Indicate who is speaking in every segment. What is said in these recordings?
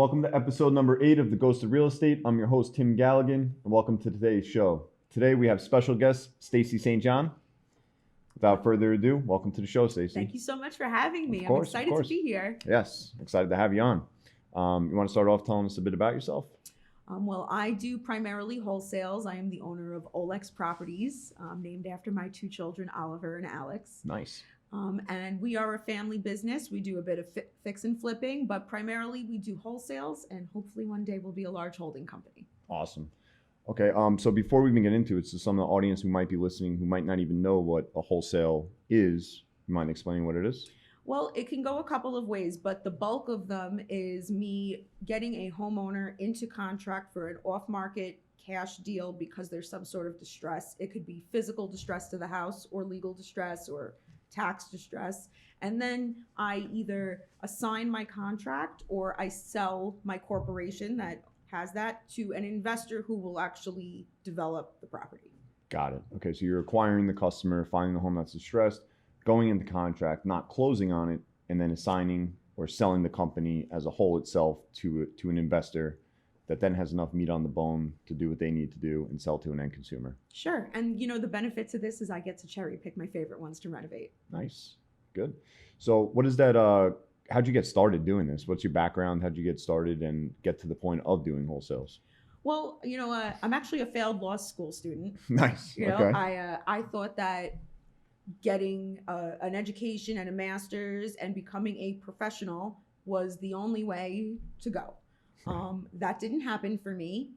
Speaker 1: Welcome to episode number 8 of The Ghost of Real Estate. I'm your host, Tim Galligan, and welcome to today's show. Today we have special guest, Stacey St. Without further ado, welcome to the show, Stacy.
Speaker 2: Thank you so much for having me.
Speaker 1: Of course,
Speaker 2: I'm excited to be here.
Speaker 1: Yes, excited to have you on. You want to start off telling us a bit about yourself?
Speaker 2: Well, I do primarily wholesales. I am the owner of Olex Properties, named after my two children, Oliver and Alex.
Speaker 1: Nice.
Speaker 2: And we are a family business. We do a bit of fix and flipping, but primarily we do wholesales, and hopefully one day we'll be a large holding company.
Speaker 1: Awesome. Okay, so before we even get into it, so some of the audience who might be listening who might not even know what a wholesale is, you mind explaining what it is?
Speaker 2: Well, it can go a couple of ways, but the bulk of them is me getting a homeowner into contract for an off-market cash deal because there's some sort of distress. It could be physical distress to the house or legal distress or tax distress. And then I either assign my contract or I sell my corporation that has that to an investor who will actually develop the property.
Speaker 1: Got it. Okay, so you're acquiring the customer, finding the home that's distressed, going into contract, not closing on it, and then assigning or selling the company as a whole itself to an investor that then has enough meat on the bone to do what they need to do and sell to an end consumer.
Speaker 2: Sure. And the benefit to this is I get to cherry pick my favorite ones to renovate.
Speaker 1: Nice. Good. So what is that, how'd you get started doing this? What's your background? How'd you get started and get to the point of doing wholesales?
Speaker 2: Well, I'm actually a failed law school student.
Speaker 1: Nice. Okay.
Speaker 2: I thought that getting an education and a master's and becoming a professional was the only way to go. That didn't happen for me,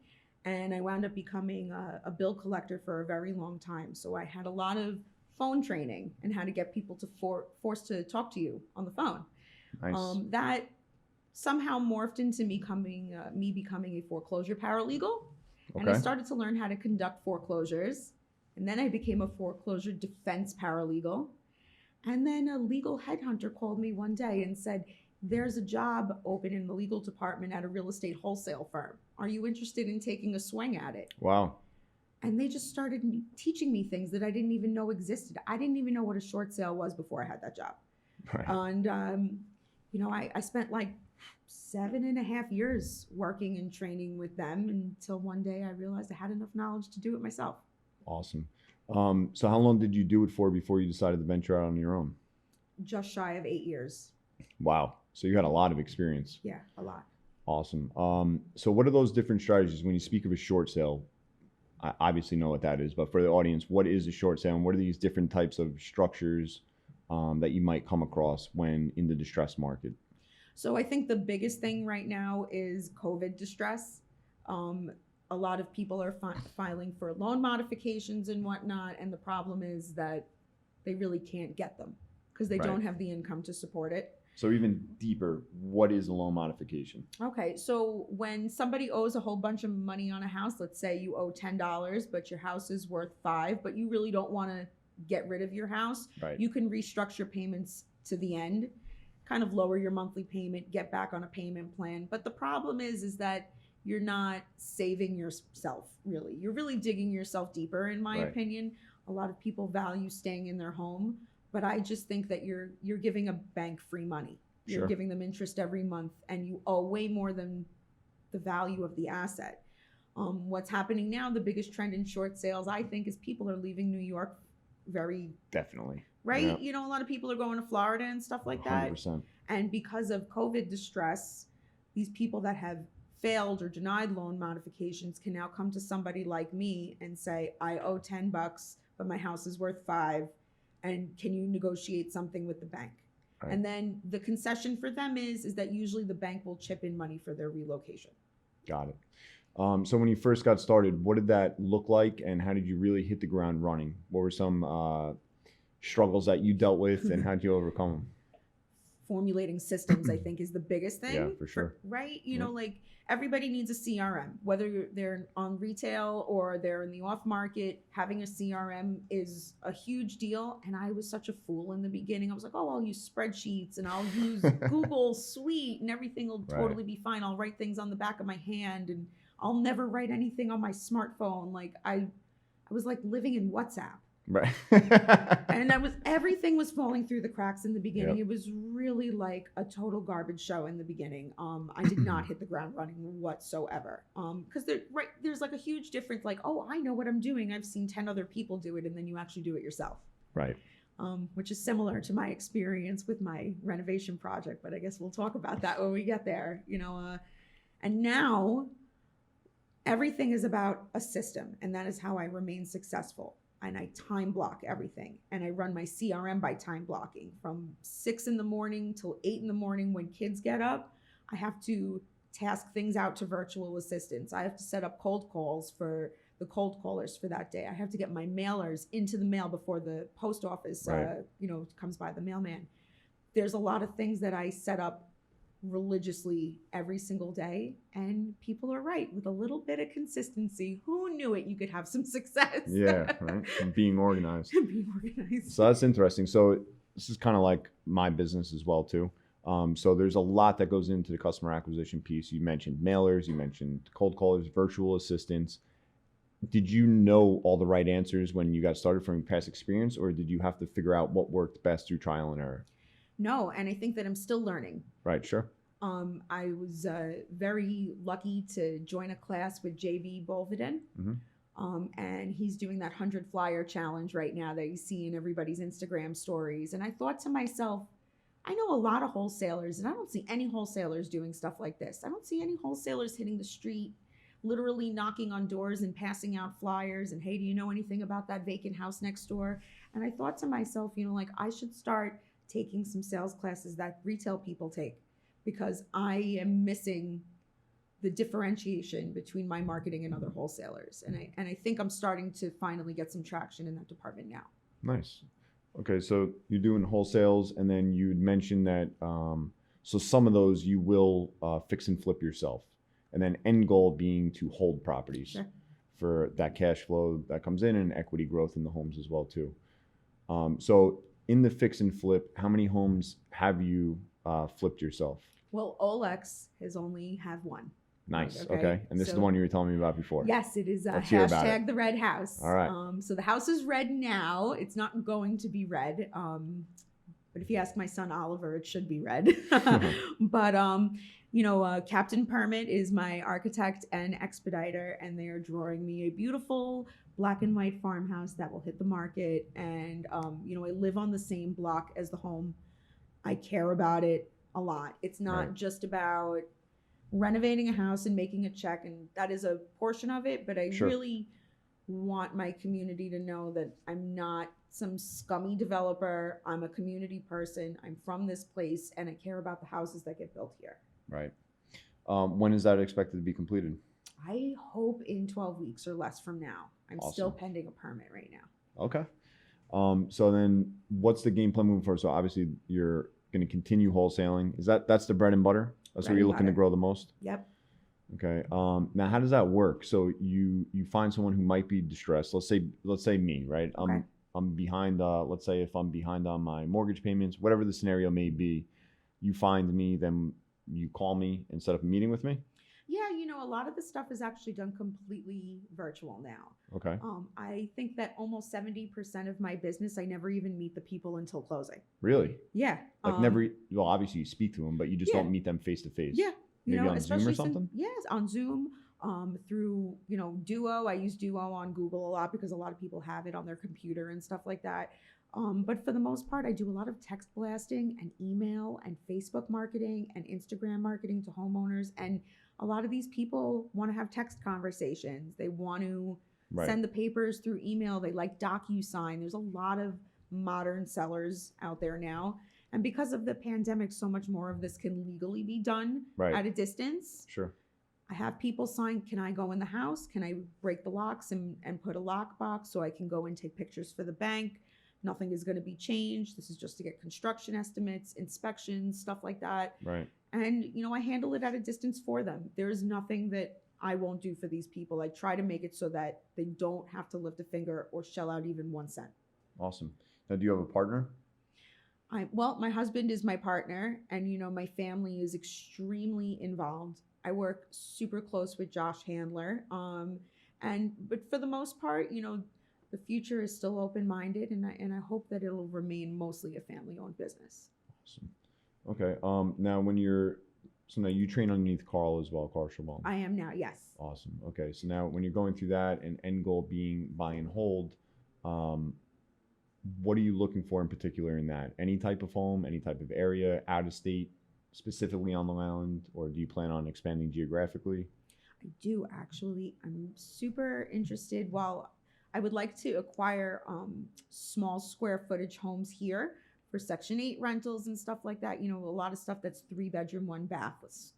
Speaker 2: and I wound up becoming a bill collector for a very long time. So I had a lot of phone training and how to get people to force to talk to you on the phone.
Speaker 1: Nice.
Speaker 2: That somehow morphed into me becoming a foreclosure paralegal. And I started to learn how to conduct foreclosures. And then I became a foreclosure defense paralegal. And then a legal headhunter called me one day and said, "There's a job open in the legal department at a real estate wholesale firm. Are you interested in taking a swing at it?"
Speaker 1: Wow.
Speaker 2: And they just started teaching me things that I didn't even know existed. I didn't even know what a short sale was before I had that job.
Speaker 1: Right.
Speaker 2: And, I spent like 7.5 years working and training with them until one day I realized I had enough knowledge to do it myself.
Speaker 1: Awesome. So how long did you do it for before you decided to venture out on your own?
Speaker 2: Just shy of 8 years.
Speaker 1: Wow. So you had a lot of experience.
Speaker 2: Yeah, a lot.
Speaker 1: Awesome. So what are those different strategies when you speak of a short sale? I obviously know what that is, but for the audience, what is a short sale and what are these different types of structures that you might come across when in the distressed market?
Speaker 2: So I think the biggest thing right now is COVID distress. A lot of people are filing for loan modifications and whatnot, and the problem is that they really can't get them because they don't have the income to support it.
Speaker 1: So even deeper, what is a loan modification?
Speaker 2: Okay, so when somebody owes a whole bunch of money on a house, let's say you owe $10, but your house is worth $5, but you really don't want to get rid of your house, you can restructure payments to the end, kind of lower your monthly payment, get back on a payment plan. But the problem is that you're not saving yourself, really. You're really digging yourself deeper, in my opinion. A lot of people value staying in their home, but I just think that you're giving a bank free money. You're giving them interest every month, and you owe way more than the value of the asset. What's happening now, the biggest trend in short sales, I think, is people are leaving New York very...
Speaker 1: Definitely.
Speaker 2: Right? Yeah. A lot of people are going to Florida and stuff like that.
Speaker 1: 100%.
Speaker 2: And because of COVID distress, these people that have failed or denied loan modifications can now come to somebody like me and say, "I owe $10, but my house is worth $5. And can you negotiate something with the bank?" Right. And then the concession for them is that usually the bank will chip in money for their relocation.
Speaker 1: Got it. So when you first got started, what did that look like and how did you really hit the ground running? What were some struggles that you dealt with and how did you overcome them?
Speaker 2: Formulating systems, I think, is the biggest thing.
Speaker 1: Yeah, for sure.
Speaker 2: Right? Like everybody needs a CRM, whether they're on retail or they're in the off market. Having a CRM is a huge deal. And I was such a fool in the beginning. I was like, "Oh, I'll use spreadsheets and I'll use Google Suite and everything will totally be fine. I'll write things on the back of my hand and I'll never write anything on my smartphone." Like I was like living in WhatsApp.
Speaker 1: Right.
Speaker 2: And everything was falling through the cracks in the beginning.
Speaker 1: Yep.
Speaker 2: It was really like a total garbage show in the beginning. I did not hit the ground running whatsoever. Because there's like a huge difference. Like, oh, I know what I'm doing. I've seen 10 other people do it, and then you actually do it yourself.
Speaker 1: Right.
Speaker 2: Which is similar to my experience with my renovation project. But I guess we'll talk about that when we get there. And now everything is about a system, and that is how I remain successful. And I time block everything. And I run my CRM by time blocking from 6 a.m. till 8 a.m. when kids get up. I have to task things out to virtual assistants. I have to set up cold calls for the cold callers for that day. I have to get my mailers into the mail before the post office, comes by, the mailman. There's a lot of things that I set up religiously every single day, and people are right. With a little bit of consistency, who knew it, you could have some success.
Speaker 1: Yeah, right. And being organized.
Speaker 2: Being organized.
Speaker 1: So that's interesting. So this is kind of like my business as well too. So there's a lot that goes into the customer acquisition piece. You mentioned mailers, you mentioned cold callers, virtual assistants. Did you know all the right answers when you got started from your past experience, or did you have to figure out what worked best through trial and error?
Speaker 2: No, and I think that I'm still learning.
Speaker 1: Right, sure.
Speaker 2: I was very lucky to join a class with JB Bolveden. And he's doing that 100 flyer challenge right now that you see in everybody's Instagram stories. And I thought to myself, I know a lot of wholesalers, and I don't see any wholesalers doing stuff like this. I don't see any wholesalers hitting the street, literally knocking on doors and passing out flyers and, hey, do you know anything about that vacant house next door? And I thought to myself, I should start taking some sales classes that retail people take, because I am missing the differentiation between my marketing and other wholesalers. And I think I'm starting to finally get some traction in that department now.
Speaker 1: Nice. Okay, so you're doing wholesales, and then you'd mentioned that, so some of those you will fix and flip yourself. And then end goal being to hold properties. Sure. For that cash flow that comes in and equity growth in the homes as well too. So in the fix and flip, how many homes have you flipped yourself?
Speaker 2: Well, Olex has only have one.
Speaker 1: Nice. Okay. And this is the one you were telling me about before.
Speaker 2: Yes, it is. Hashtag the red house.
Speaker 1: All right.
Speaker 2: So the house is red now. It's not going to be red. But if you ask my son Oliver, it should be red. But Captain Permit is my architect and expediter, and they are drawing me a beautiful black and white farmhouse that will hit the market. And I live on the same block as the home. I care about it a lot. It's not just about renovating a house and making a check, and that is a portion of it, but I really want my community to know that I'm not some scummy developer. I'm a community person. I'm from this place, and I care about the houses that get built here.
Speaker 1: Right. When is that expected to be completed?
Speaker 2: I hope in 12 weeks or less from now. I'm still pending a permit right now.
Speaker 1: Okay. So then what's the game plan moving forward? So obviously you're going to continue wholesaling. That's the bread and butter? That's where you're looking to grow the most?
Speaker 2: Yep.
Speaker 1: Okay. Now how does that work? So you find someone who might be distressed. Let's say me, right?
Speaker 2: Okay.
Speaker 1: I'm behind, let's say if I'm behind on my mortgage payments, whatever the scenario may be, you find me, then you call me and set up a meeting with me?
Speaker 2: Yeah, a lot of the stuff is actually done completely virtual now.
Speaker 1: Okay.
Speaker 2: I think that almost 70% of my business, I never even meet the people until closing.
Speaker 1: Really?
Speaker 2: Yeah.
Speaker 1: Like well, obviously you speak to them, but you just don't meet them face to face.
Speaker 2: Yeah.
Speaker 1: Maybe on Zoom or something?
Speaker 2: Yes, on Zoom. Through, Duo. I use Duo on Google a lot because a lot of people have it on their computer and stuff like that. But for the most part, I do a lot of text blasting and email and Facebook marketing and Instagram marketing to homeowners. And a lot of these people want to have text conversations. They want to send the papers through email. They like DocuSign. There's a lot of modern sellers out there now. And because of the pandemic, so much more of this can legally be done at a distance.
Speaker 1: Sure.
Speaker 2: I have people sign, can I go in the house? Can I break the locks and put a lockbox so I can go and take pictures for the bank? Nothing is going to be changed. This is just to get construction estimates, inspections, stuff like that.
Speaker 1: Right.
Speaker 2: And, I handle it at a distance for them. There's nothing that I won't do for these people. I try to make it so that they don't have to lift a finger or shell out even 1 cent.
Speaker 1: Awesome. Now, do you have a partner?
Speaker 2: Well, my husband is my partner, and, my family is extremely involved. I work super close with Josh Handler. But for the most part, The future is still open-minded, and I hope that it'll remain mostly a family-owned business.
Speaker 1: Awesome. Okay. Now now you train underneath Carl as well, Carl Shabon.
Speaker 2: I am now, yes.
Speaker 1: Awesome. Okay. So now when you're going through that and end goal being buy and hold, what are you looking for in particular in that? Any type of home, any type of area, out of state, specifically on Long Island, or do you plan on expanding geographically?
Speaker 2: I do actually. I'm super interested. While I would like to acquire small square footage homes here for Section 8 rentals and stuff like that. You know, a lot of stuff that's 3-bedroom, 1-bath,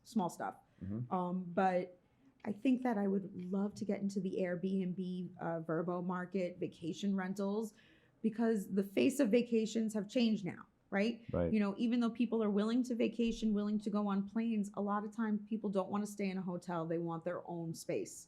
Speaker 2: small stuff.
Speaker 1: Mm-hmm.
Speaker 2: But I think that I would love to get into the Airbnb, Verbo market, vacation rentals, because the face of vacations have changed now, right?
Speaker 1: Right.
Speaker 2: You know, even though people are willing to vacation, willing to go on planes, a lot of times people don't want to stay in a hotel. They want their own space.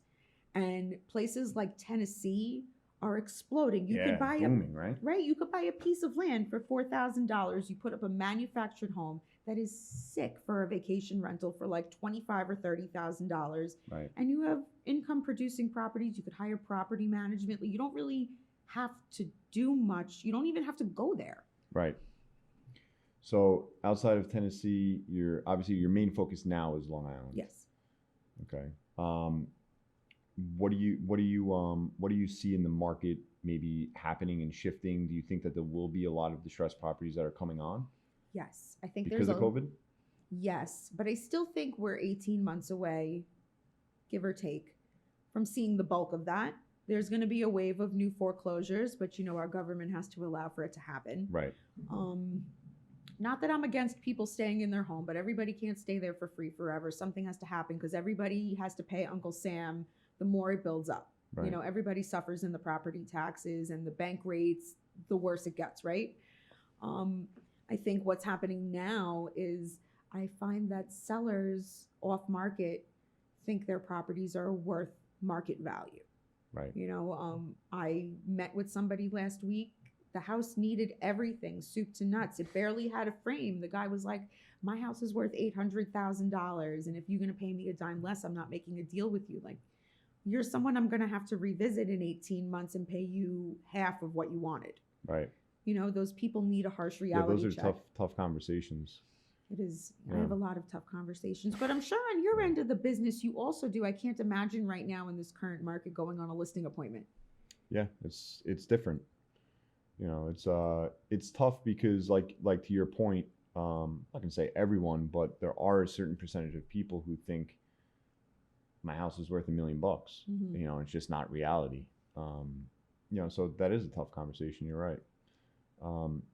Speaker 2: And places like Tennessee are exploding. You could buy
Speaker 1: booming, right?
Speaker 2: Right. You could buy a piece of land for $4,000. You put up a manufactured home that is sick for a vacation rental for like $25,000 or $30,000.
Speaker 1: Right.
Speaker 2: And you have income producing properties. You could hire property management. You don't really have to do much. You don't even have to go there.
Speaker 1: Right. So outside of Tennessee, obviously your main focus now is Long Island.
Speaker 2: Yes.
Speaker 1: Okay. What do you see in the market maybe happening and shifting? Do you think that there will be a lot of distressed properties that are coming on?
Speaker 2: Yes, I think
Speaker 1: because of COVID?
Speaker 2: Yes, but I still think we're 18 months away, give or take, from seeing the bulk of that. There's going to be a wave of new foreclosures, but you know our government has to allow for it to happen.
Speaker 1: Right.
Speaker 2: Not that I'm against people staying in their home, but everybody can't stay there for free forever. Something has to happen because everybody has to pay Uncle Sam. The more it builds up,
Speaker 1: right.
Speaker 2: You know, everybody suffers in the property taxes and the bank rates, the worse it gets, right? I think what's happening now is I find that sellers off market think their properties are worth market value.
Speaker 1: Right.
Speaker 2: You know, I met with somebody last week. The house needed everything, soup to nuts. It barely had a frame. The guy was like, my house is worth $800,000. And if you're going to pay me a dime less, I'm not making a deal with you. Like, you're someone I'm going to have to revisit in 18 months and pay you half of what you wanted.
Speaker 1: Right.
Speaker 2: You know, those people need a harsh reality
Speaker 1: check. Those are tough conversations.
Speaker 2: It is. Yeah. I have a lot of tough conversations, but I'm sure on your end of the business, you also do. I can't imagine right now in this current market going on a listing appointment.
Speaker 1: Yeah, it's different. You know, it's tough because like to your point, I'm not gonna say everyone, but there are a certain percentage of people who think my house is worth $1 million.
Speaker 2: Mm-hmm.
Speaker 1: You know, it's just not reality. You know, so that is a tough conversation. You're right.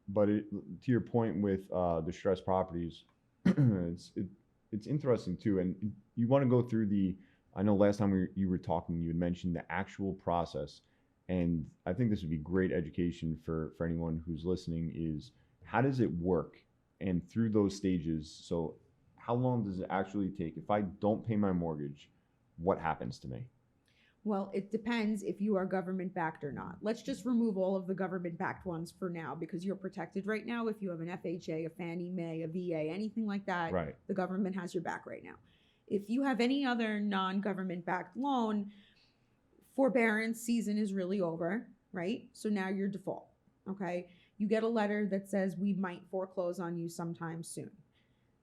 Speaker 1: But to your point with distressed properties, it's interesting too. And you want to go through I know last time you were talking, you had mentioned the actual process. And I think this would be great education for anyone who's listening is how does it work? And through those stages, so how long does it actually take? If I don't pay my mortgage, what happens to me?
Speaker 2: Well, it depends if you are government backed or not. Let's just remove all of the government backed ones for now because you're protected right now. If you have an FHA, a Fannie Mae, a VA, anything like that,
Speaker 1: right.
Speaker 2: The government has your back right now. If you have any other non-government backed loan, forbearance season is really over, right? So now you're default, okay? You get a letter that says we might foreclose on you sometime soon.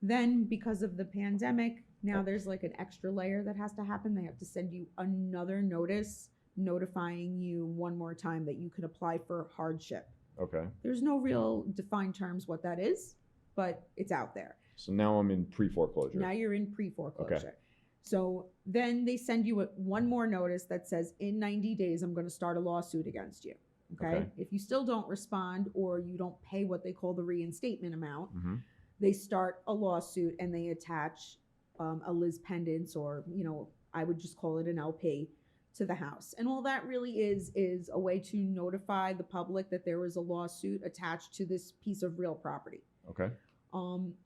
Speaker 2: Then because of the pandemic, now there's like an extra layer that has to happen. They have to send you another notice notifying you one more time that you can apply for hardship.
Speaker 1: Okay.
Speaker 2: There's no real defined terms what that is, but it's out there.
Speaker 1: So now I'm in pre-foreclosure.
Speaker 2: Now you're in pre-foreclosure.
Speaker 1: Okay.
Speaker 2: So then they send you one more notice that says in 90 days, I'm going to start a lawsuit against you. Okay. If you still don't respond or you don't pay what they call the reinstatement amount,
Speaker 1: mm-hmm.
Speaker 2: They start a lawsuit and they attach a lis pendens, or, you know, I would just call it an LP, to the house. And all that really is a way to notify the public that there was a lawsuit attached to this piece of real property.
Speaker 1: Okay.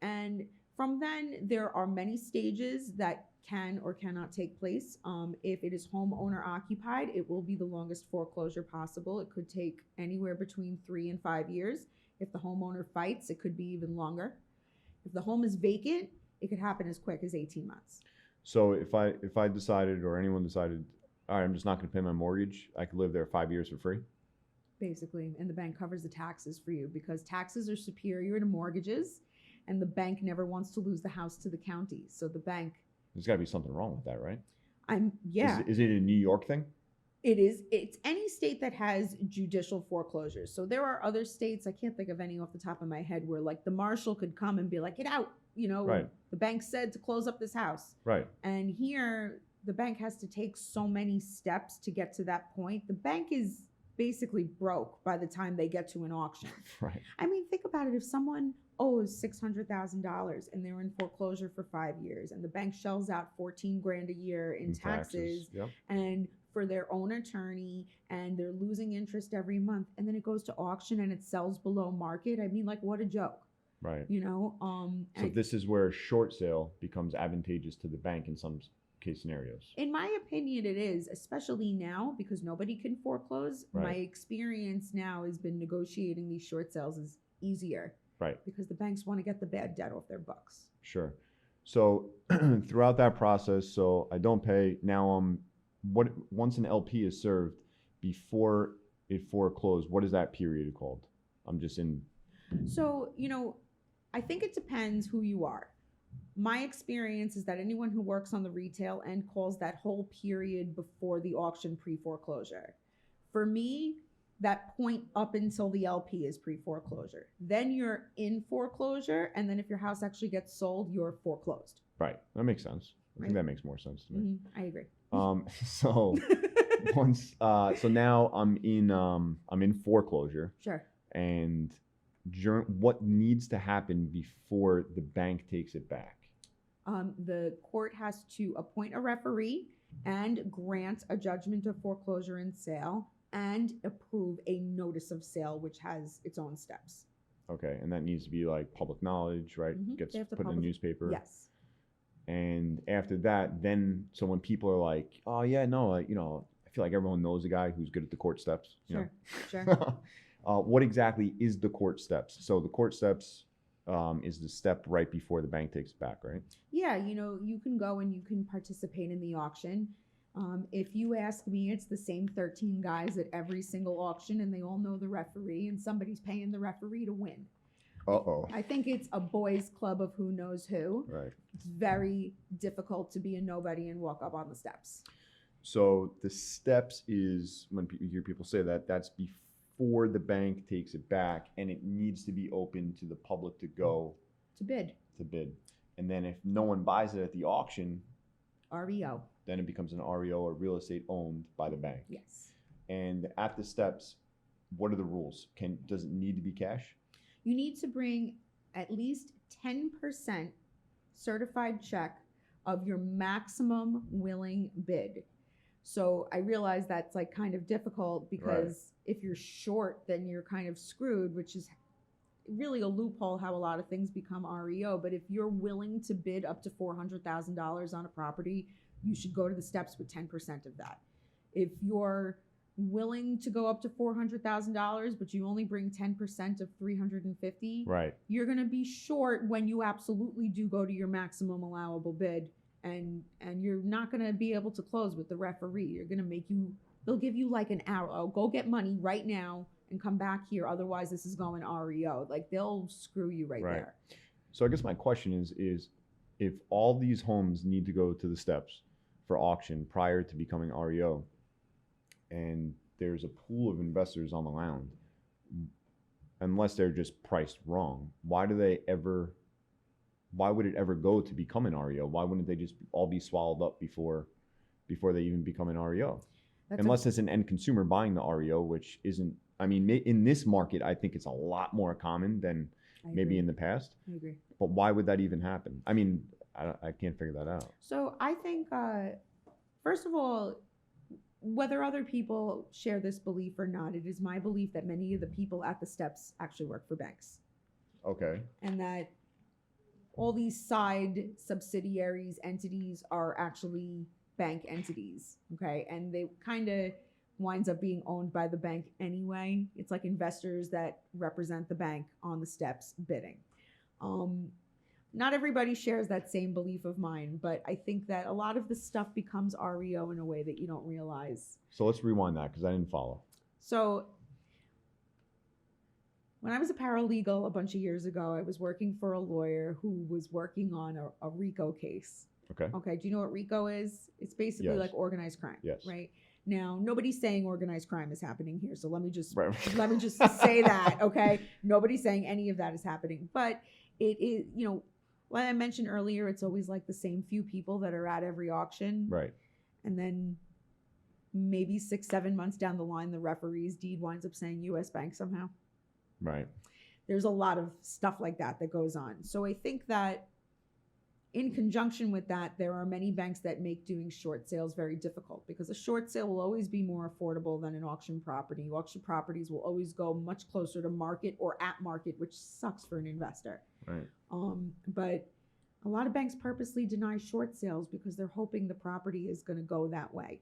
Speaker 2: And from then, there are many stages that can or cannot take place. If it is homeowner occupied, it will be the longest foreclosure possible. It could take anywhere between 3 and 5 years. If the homeowner fights, it could be even longer. If the home is vacant, it could happen as quick as 18 months.
Speaker 1: So if I decided or anyone decided, all right, I'm just not going to pay my mortgage, I could live there 5 years for free?
Speaker 2: basically, and the bank covers the taxes for you because taxes are superior to mortgages, and the bank never wants to lose the house to the county. So the bank.
Speaker 1: There's got to be something wrong with that, right?
Speaker 2: Yeah.
Speaker 1: Is it a New York thing?
Speaker 2: It is. It's any state that has judicial foreclosures. So there are other states, I can't think of any off the top of my head, where like the marshal could come and be like, get out,
Speaker 1: Right.
Speaker 2: The bank said to close up this house.
Speaker 1: Right.
Speaker 2: And here the bank has to take so many steps to get to that point. The bank is basically broke by the time they get to an auction.
Speaker 1: Right.
Speaker 2: I mean, think about it. If someone owes $600,000 and they're in foreclosure for 5 years and the bank shells out 14 grand a year in taxes.
Speaker 1: Yep.
Speaker 2: And for their own attorney, and they're losing interest every month, and then it goes to auction and it sells below market. I mean, like, what a joke.
Speaker 1: Right.
Speaker 2: So
Speaker 1: this is where short sale becomes advantageous to the bank in some case scenarios.
Speaker 2: In my opinion, it is, especially now because nobody can foreclose.
Speaker 1: Right.
Speaker 2: My experience now has been negotiating these short sales is easier.
Speaker 1: Right.
Speaker 2: Because the banks want to get the bad debt off their books.
Speaker 1: Sure. So throughout that process, so I don't pay. Now once an LP is served before it foreclosed, what is that period called? I'm just in.
Speaker 2: So, I think it depends who you are. My experience is that anyone who works on the retail end calls that whole period before the auction pre-foreclosure. For me, that point up until the LP is pre-foreclosure. Then you're in foreclosure, and then if your house actually gets sold, you're foreclosed.
Speaker 1: Right. That makes sense. I think that makes more sense to me.
Speaker 2: Mm-hmm. I agree.
Speaker 1: So so now I'm in foreclosure.
Speaker 2: Sure.
Speaker 1: And what needs to happen before the bank takes it back?
Speaker 2: The court has to appoint a referee and grant a judgment of foreclosure and sale and approve a notice of sale, which has its own steps.
Speaker 1: Okay, and that needs to be like public knowledge, right?
Speaker 2: Mm-hmm.
Speaker 1: Gets put in the newspaper.
Speaker 2: Yes.
Speaker 1: And after that, then so when people are like, oh yeah, no, I feel like everyone knows a guy who's good at the court steps.
Speaker 2: Sure.
Speaker 1: What exactly is the court steps? So the court steps is the step right before the bank takes it back, right?
Speaker 2: Yeah, you can go and you can participate in the auction. If you ask me, it's the same 13 guys at every single auction, and they all know the referee, and somebody's paying the referee to win.
Speaker 1: Uh-oh.
Speaker 2: I think it's a boys' club of who knows who.
Speaker 1: Right.
Speaker 2: It's very difficult to be a nobody and walk up on the steps.
Speaker 1: So the steps is, when you hear people say that, that's before the bank takes it back, and it needs to be open to the public to go.
Speaker 2: To bid.
Speaker 1: And then if no one buys it at the auction,
Speaker 2: REO.
Speaker 1: then it becomes an REO or real estate owned by the bank.
Speaker 2: Yes.
Speaker 1: And at the steps, what are the rules? Does it need to be cash?
Speaker 2: You need to bring at least 10% certified check of your maximum willing bid. So I realize that's like kind of difficult because if you're short, then you're kind of screwed, which is really a loophole how a lot of things become REO. But if you're willing to bid up to $400,000 on a property, you should go to the steps with 10% of that. If you're willing to go up to $400,000, but you only bring 10% of $350,000,
Speaker 1: right,
Speaker 2: you're going to be short when you absolutely do go to your maximum allowable bid, and you're not going to be able to close with the referee. You're going to they'll give you like an hour. Oh, go get money right now and come back here. Otherwise, this is going REO. Like, they'll screw you right there.
Speaker 1: So I guess my question is if all these homes need to go to the steps for auction prior to becoming REO, and there's a pool of investors on the ground, unless they're just priced wrong, why would it ever go to become an REO? Why wouldn't they just all be swallowed up before they even become an REO? Unless it's an end consumer buying the REO, which isn't, I mean, in this market, I think it's a lot more common than maybe in the past.
Speaker 2: I agree.
Speaker 1: But why would that even happen? I mean, I can't figure that out.
Speaker 2: So I think, first of all, whether other people share this belief or not, it is my belief that many of the people at the steps actually work for banks.
Speaker 1: Okay.
Speaker 2: And that all these side subsidiaries, entities are actually bank entities, okay? And they kind of winds up being owned by the bank anyway. It's like investors that represent the bank on the steps bidding. Not everybody shares that same belief of mine, but I think that a lot of the stuff becomes REO in a way that you don't realize.
Speaker 1: So let's rewind that because I didn't follow.
Speaker 2: So When I was a paralegal a bunch of years ago, I was working for a lawyer who was working on a RICO case.
Speaker 1: Okay.
Speaker 2: Okay. Do you know what RICO is? It's basically
Speaker 1: Yes.
Speaker 2: like organized crime.
Speaker 1: Yes.
Speaker 2: Right. Now, nobody's saying organized crime is happening here. So let me just
Speaker 1: Right.
Speaker 2: say that. Okay. Nobody's saying any of that is happening, but it is, like I mentioned earlier, it's always like the same few people that are at every auction.
Speaker 1: Right.
Speaker 2: And then maybe 6-7 months down the line, the referee's deed winds up saying U.S. Bank somehow.
Speaker 1: Right.
Speaker 2: There's a lot of stuff like that goes on. So I think that in conjunction with that, there are many banks that make doing short sales very difficult, because a short sale will always be more affordable than an auction property. Auction properties will always go much closer to market or at market, which sucks for an investor.
Speaker 1: Right.
Speaker 2: But a lot of banks purposely deny short sales because they're hoping the property is going to go that way.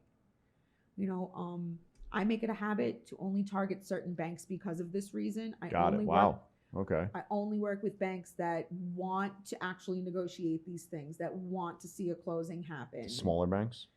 Speaker 2: I make it a habit to only target certain banks because of this reason.
Speaker 1: Got it. Wow. Okay.
Speaker 2: I only work with banks that want to actually negotiate these things, that want to see a closing happen.
Speaker 1: Smaller banks?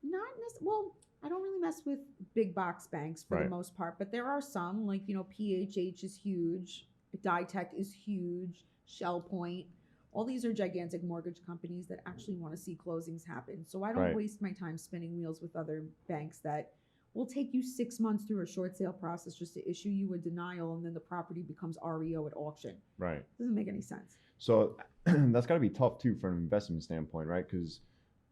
Speaker 2: Not necessarily. Well, I don't really mess with big box banks for the most part, but there are some, like, PHH is huge, Ditech is huge, Shell Point. All these are gigantic mortgage companies that actually want to see closings happen. So I don't waste my time spinning wheels with other banks that will take you 6 months through a short sale process just to issue you a denial, and then the property becomes REO at auction.
Speaker 1: Right.
Speaker 2: Doesn't make any sense.
Speaker 1: So that's got to be tough too from an investment standpoint, right? Because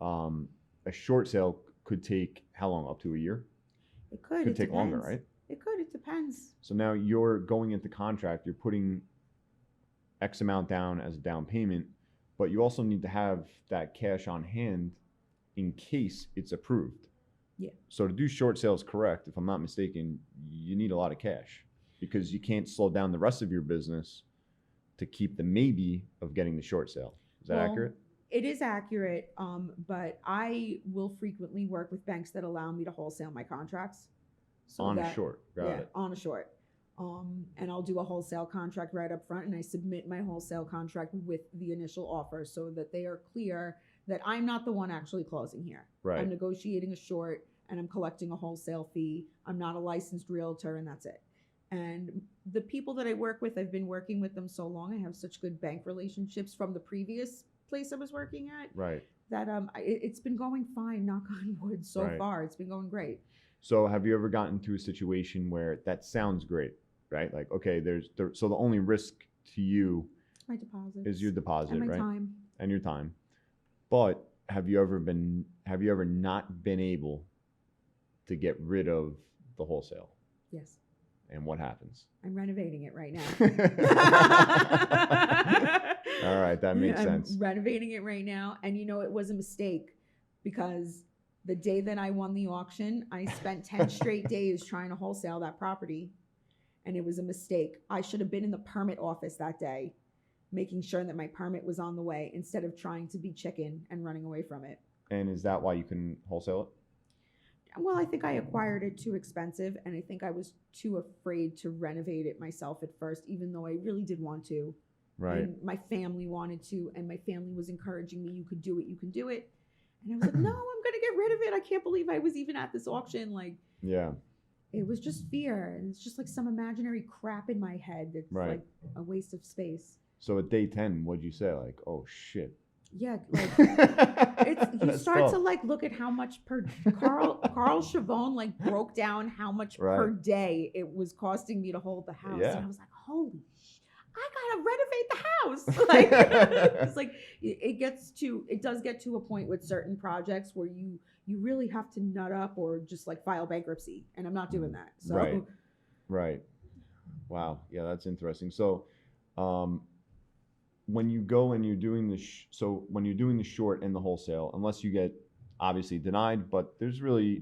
Speaker 1: a short sale could take how long? Up to a year?
Speaker 2: It could.
Speaker 1: It could take longer, right?
Speaker 2: It could. It depends.
Speaker 1: So now you're going into contract, you're putting X amount down as a down payment, but you also need to have that cash on hand in case it's approved.
Speaker 2: Yeah.
Speaker 1: So to do short sales correct, if I'm not mistaken, you need a lot of cash, because you can't slow down the rest of your business to keep the maybe of getting the short sale. Is that accurate?
Speaker 2: It is accurate, but I will frequently work with banks that allow me to wholesale my contracts. So
Speaker 1: on a short. Got it.
Speaker 2: On a short. And I'll do a wholesale contract right up front, and I submit my wholesale contract with the initial offer so that they are clear that I'm not the one actually closing here.
Speaker 1: Right.
Speaker 2: I'm negotiating a short and I'm collecting a wholesale fee. I'm not a licensed realtor, and that's it. And the people that I work with, I've been working with them so long. I have such good bank relationships from the previous place I was working at.
Speaker 1: Right.
Speaker 2: That it's been going fine, knock on wood, so far. It's been going great.
Speaker 1: So have you ever gotten to a situation where that sounds great, right? Like, okay, so the only risk to you
Speaker 2: my deposit
Speaker 1: is your deposit,
Speaker 2: and my
Speaker 1: right?
Speaker 2: time.
Speaker 1: And your time. But have you ever not been able to get rid of the wholesale?
Speaker 2: Yes.
Speaker 1: And what happens?
Speaker 2: I'm renovating it right now.
Speaker 1: All right, that makes sense.
Speaker 2: I'm renovating it right now, and it was a mistake, because the day that I won the auction, I spent 10 straight days trying to wholesale that property, and it was a mistake. I should have been in the permit office that day, making sure that my permit was on the way, instead of trying to be chicken and running away from it.
Speaker 1: And is that why you couldn't wholesale it?
Speaker 2: Well, I think I acquired it too expensive, and I think I was too afraid to renovate it myself at first, even though I really did want to.
Speaker 1: Right.
Speaker 2: And my family wanted to, and my family was encouraging me, you could do it, you can do it. And I was like, no, I'm going to get rid of it. I can't believe I was even at this auction. Like,
Speaker 1: yeah.
Speaker 2: It was just fear, and it's just like some imaginary crap in my head that's like a waste of space.
Speaker 1: So at day 10, what'd you say? Like, oh, shit.
Speaker 2: Yeah, like you start to like look at how much per Carl Chavone like broke down how much per day it was costing me to hold the house.
Speaker 1: Yeah.
Speaker 2: And I was like, holy I gotta renovate the house. Like it's like it does get to a point with certain projects where you really have to nut up or just like file bankruptcy, and I'm not doing that. So
Speaker 1: Right. Wow. Yeah, that's interesting. So when you go and you're doing when you're doing the short and the wholesale, unless you get obviously denied, but there's really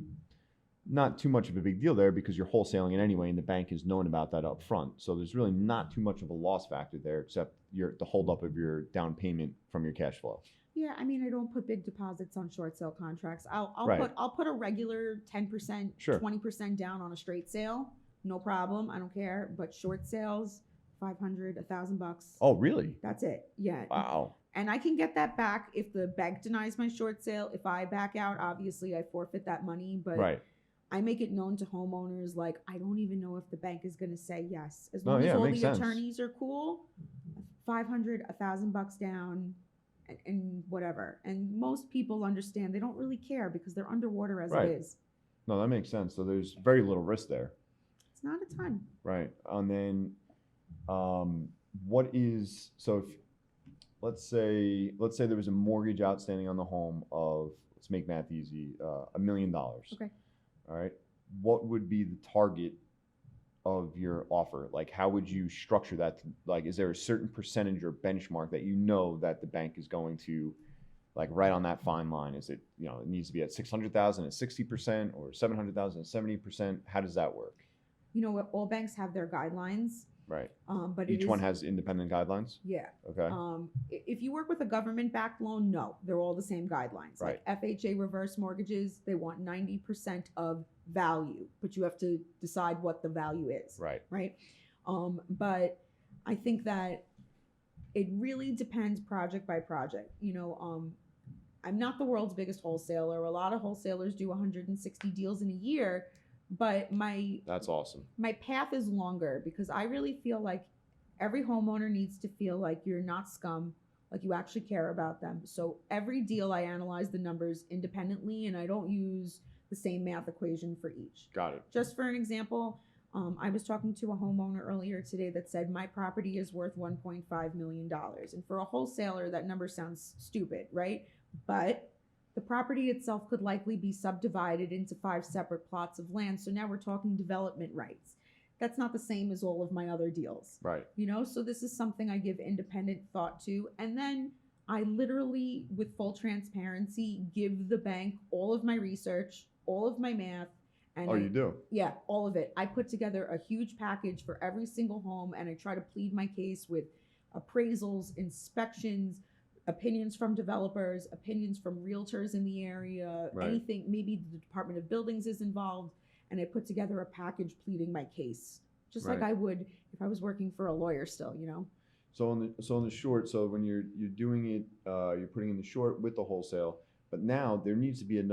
Speaker 1: not too much of a big deal there because you're wholesaling it anyway, and the bank is knowing about that up front. So there's really not too much of a loss factor there, except the holdup of your down payment from your cash flow.
Speaker 2: Yeah, I mean, I don't put big deposits on short sale contracts. I'll put a regular 10%, 20% down on a straight sale, no problem. I don't care. But short sales, $500, $1,000.
Speaker 1: Oh, really?
Speaker 2: That's it. Yeah.
Speaker 1: Wow.
Speaker 2: And I can get that back if the bank denies my short sale. If I back out, obviously I forfeit that money. But I make it known to homeowners, like, I don't even know if the bank is going to say yes. As
Speaker 1: No,
Speaker 2: long as
Speaker 1: yeah, it
Speaker 2: all
Speaker 1: makes
Speaker 2: the
Speaker 1: sense.
Speaker 2: attorneys are cool, 500, $1,000 down, and whatever. And most people understand. They don't really care because they're underwater as
Speaker 1: Right.
Speaker 2: it is.
Speaker 1: No, that makes sense. So there's very little risk there.
Speaker 2: It's not a ton.
Speaker 1: Right. And then what is, so if, let's say there was a mortgage outstanding on the home of, let's make math easy, $1 million.
Speaker 2: Okay.
Speaker 1: All right. What would be the target of your offer? Like, how would you structure that? Like, is there a certain percentage or benchmark that you know that the bank is going to, like, right on that fine line? Is it, you know, it needs to be at 600,000 at 60% or 700,000 at 70%? How does that work?
Speaker 2: You know what? All banks have their guidelines.
Speaker 1: Right.
Speaker 2: But
Speaker 1: each one has independent guidelines.
Speaker 2: Yeah.
Speaker 1: Okay.
Speaker 2: If you work with a government-backed loan, no, they're all the same guidelines.
Speaker 1: Right.
Speaker 2: Like FHA reverse mortgages, they want 90% of value, but you have to decide what the value is.
Speaker 1: Right.
Speaker 2: Right. But I think that it really depends project by project. You know, I'm not the world's biggest wholesaler. A lot of wholesalers do 160 deals in a year. But
Speaker 1: that's awesome.
Speaker 2: My path is longer because I really feel like every homeowner needs to feel like you're not scum, like you actually care about them. So every deal I analyze the numbers independently, and I don't use the same math equation for each.
Speaker 1: Got it.
Speaker 2: Just for an example, I was talking to a homeowner earlier today that said my property is worth $1.5 million. And for a wholesaler, that number sounds stupid, right? But the property itself could likely be subdivided into 5 separate plots of land. So now we're talking development rights. That's not the same as all of my other deals.
Speaker 1: Right.
Speaker 2: You know, so this is something I give independent thought to. And then I literally, with full transparency, give the bank all of my research, all of my math. And
Speaker 1: you do?
Speaker 2: Yeah, all of it. I put together a huge package for every single home, and I try to plead my case with appraisals, inspections, opinions from developers, opinions from realtors in the area,
Speaker 1: right.
Speaker 2: Anything, maybe the Department of Buildings is involved, and I put together a package pleading my case, just
Speaker 1: right.
Speaker 2: like I would if I was working for a lawyer still, you know?
Speaker 1: So on the short, so when you're doing it, you're putting in the short with the wholesale, but now there needs to be a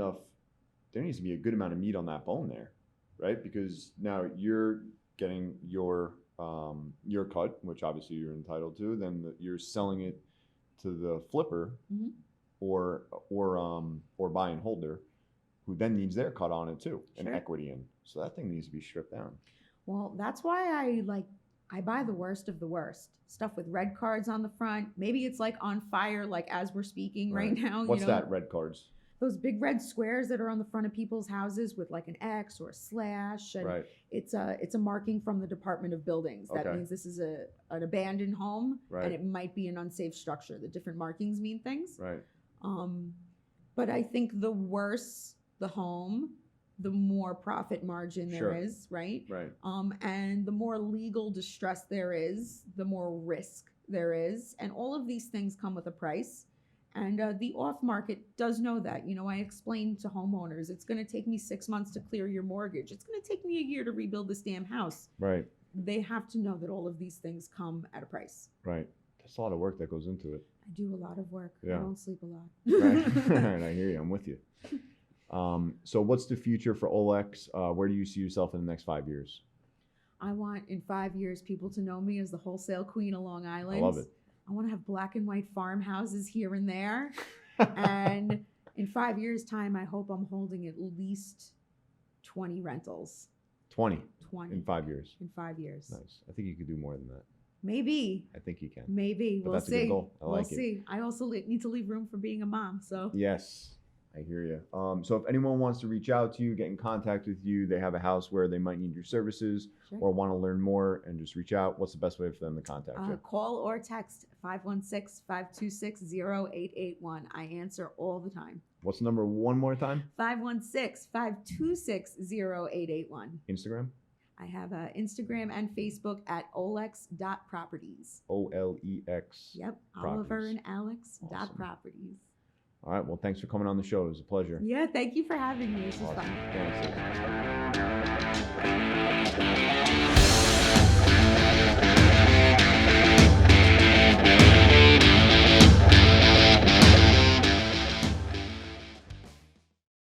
Speaker 1: good amount of meat on that bone there, right? Because now you're getting your cut, which obviously you're entitled to, then you're selling it to the flipper, mm-hmm. or buy and holder, who then needs their cut on it too, and equity in. So that thing needs to be stripped down.
Speaker 2: Well, that's why I buy the worst of the worst stuff with red cards on the front. Maybe it's like on fire, like as we're speaking right now.
Speaker 1: What's that, red cards?
Speaker 2: Those big red squares that are on the front of people's houses with like an X or a slash. And
Speaker 1: right.
Speaker 2: It's a marking from the Department of Buildings. That means this is an abandoned home, right. And it might be an unsafe structure. The different markings mean things.
Speaker 1: Right.
Speaker 2: But I think the worse the home, the more profit margin there is, right?
Speaker 1: Right.
Speaker 2: And the more legal distress there is, the more risk there is. And all of these things come with a price. And the off market does know that. You know, I explained to homeowners, it's going to take me 6 months to clear your mortgage. It's going to take me a year to rebuild this damn house.
Speaker 1: Right.
Speaker 2: They have to know that all of these things come at a price.
Speaker 1: Right. That's a lot of work that goes into it.
Speaker 2: I do a lot of work.
Speaker 1: Yeah.
Speaker 2: I don't sleep a lot.
Speaker 1: Right. I hear you. I'm with you. So what's the future for Olex? Where do you see yourself in the next 5 years?
Speaker 2: I want in 5 years people to know me as the wholesale queen of Long Island.
Speaker 1: I love it.
Speaker 2: I want to have black and white farmhouses here and there. And in 5 years' time, I hope I'm holding at least 20 rentals.
Speaker 1: 20 in 5 years.
Speaker 2: In 5 years.
Speaker 1: Nice. I think you could do more than that.
Speaker 2: Maybe.
Speaker 1: I think you can.
Speaker 2: Maybe.
Speaker 1: But
Speaker 2: we'll
Speaker 1: that's
Speaker 2: see.
Speaker 1: A good goal.
Speaker 2: We'll see. I also need to leave room for being a mom. So.
Speaker 1: Yes. I hear you. So if anyone wants to reach out to you, get in contact with you, they have a house where they might need your services, or want to learn more and just reach out, what's the best way for them to contact you?
Speaker 2: Call or text 516-526-0881. I answer all the time.
Speaker 1: What's the number one more time?
Speaker 2: 516-526-0881.
Speaker 1: Instagram?
Speaker 2: I have Instagram and Facebook at Olex.properties.
Speaker 1: Olex.
Speaker 2: Yep.
Speaker 1: Properties.
Speaker 2: Oliver and Alex
Speaker 1: Awesome.
Speaker 2: .properties.
Speaker 1: All right. Well, thanks for coming on the show. It was a pleasure.
Speaker 2: Yeah. Thank you for having me. This was fun.
Speaker 1: Thanks.